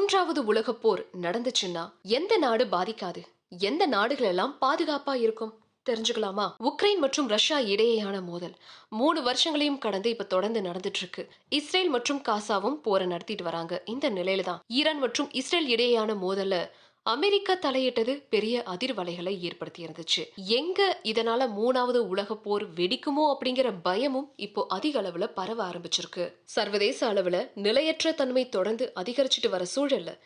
மூன்றாவது உலகப் போர் நடந்துச்சுன்னா எந்த நாடு பாதிக்காது? எந்த நாடுகள் எல்லாம் பாதுகாப்பா இருக்கும்? தெரிஞ்சுக்கலாமா? உக்ரைன் மற்றும் ரஷ்யா இடையேயான மோதல் 3 வருஷங்களையும் கடந்து இப்ப தொடர்ந்து நடந்துட்டு இருக்கு. இஸ்ரேல் மற்றும் காசாவும் போரை நடத்திட்டு வராங்க. இந்த நிலையில தான் ஈரான் மற்றும் இஸ்ரேல் இடையேயான மோதல்ல அமெரிக்கா தலையிட்டது பெரிய அதிர்வலைகளை ஏற்படுத்தி இருந்துச்சு. எங்க இதனால 3வது உலகப் போர் வெடிக்குமோ அப்படிங்கிற பயமும் இப்போ அதிக அளவுல பரவ ஆரம்பிச்சிருக்கு. சர்வதேச அளவுல நிலையற்ற தன்மை தொடர்ந்து அதிகரிச்சுட்டு வர சூழல்ல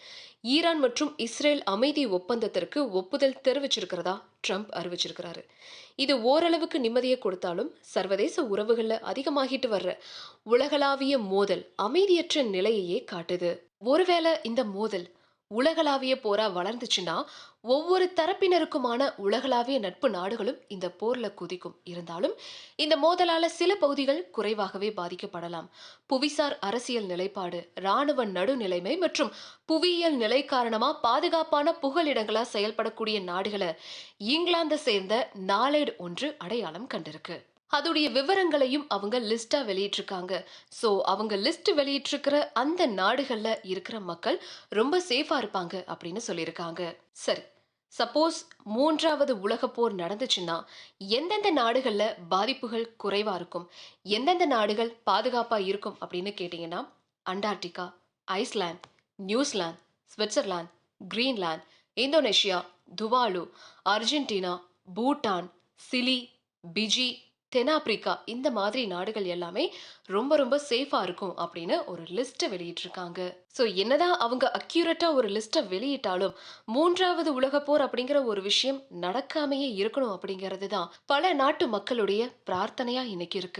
ஈரான் மற்றும் இஸ்ரேல் அமைதி ஒப்பந்தத்திற்கு ஒப்புதல் தெரிவிச்சிருக்கிறதா ட்ரம்ப் அறிவிச்சிருக்கிறாரு. இது ஓரளவுக்கு நிம்மதியை கொடுத்தாலும் சர்வதேச உறவுகள்ல அதிகமாகிட்டு வர்ற உலகளாவிய மோதல் அமைதியற்ற நிலையையே காட்டுது. ஒருவேளை இந்த மோதல் உலகளாவிய போரா வளர்ந்துச்சுன்னா ஒவ்வொரு தரப்பினருக்குமான உலகளாவிய நட்பு நாடுகளும் இந்த போர்ல குதிக்கும். இருந்தாலும் இந்த மோதலால சில பகுதிகள் குறைவாகவே பாதிக்கப்படலாம். புவிசார் அரசியல் நிலைப்பாடு, ராணுவ நடுநிலைமை மற்றும் புவியியல் நிலை காரணமா பாதுகாப்பான புகலிடங்களா செயல்படக்கூடிய நாடுகளை இங்கிலாந்தை சேர்ந்த நாளேடு ஒன்று அடையாளம் கண்டிருக்கு. அதோடைய விவரங்களையும் அவங்க லிஸ்டா வெளியிட்டிருக்காங்க. சோ அவங்க லிஸ்ட் வெளியிட்டிருக்கிற அந்த நாடுகள்ல இருக்கிற மக்கள் ரொம்ப சேஃபா இருப்பாங்க அப்படின்னு சொல்லியிருக்காங்க. சரி, சப்போஸ் 3வது உலகப் போர் நடந்துச்சுன்னா எந்தெந்த நாடுகள்ல பாதிப்புகள் குறைவா இருக்கும், எந்தெந்த நாடுகள் பாதுகாப்பா இருக்கும் அப்படின்னு கேட்டீங்கன்னா, Antarctica, Iceland, New Zealand, Switzerland, Greenland, Indonesia, Tuvalu, Argentina, Bhutan, Chile, Fiji, தென்னாப்பிரிக்கா, இந்த மாதிரி நாடுகள் எல்லாமே ரொம்ப ரொம்ப சேஃபா இருக்கும் அப்படின்னு ஒரு லிஸ்ட் வெளியிட்டிருக்காங்க. சோ என்னதான் அவங்க அக்யூரேட்டா ஒரு லிஸ்ட வெளியிட்டாலும் 3வது உலகப் போர் அப்படிங்கிற ஒரு விஷயம் நடக்காமையே இருக்கணும் அப்படிங்கிறது தான் பல நாட்டு மக்களுடைய பிரார்த்தனையா இன்னைக்கு இருக்கு.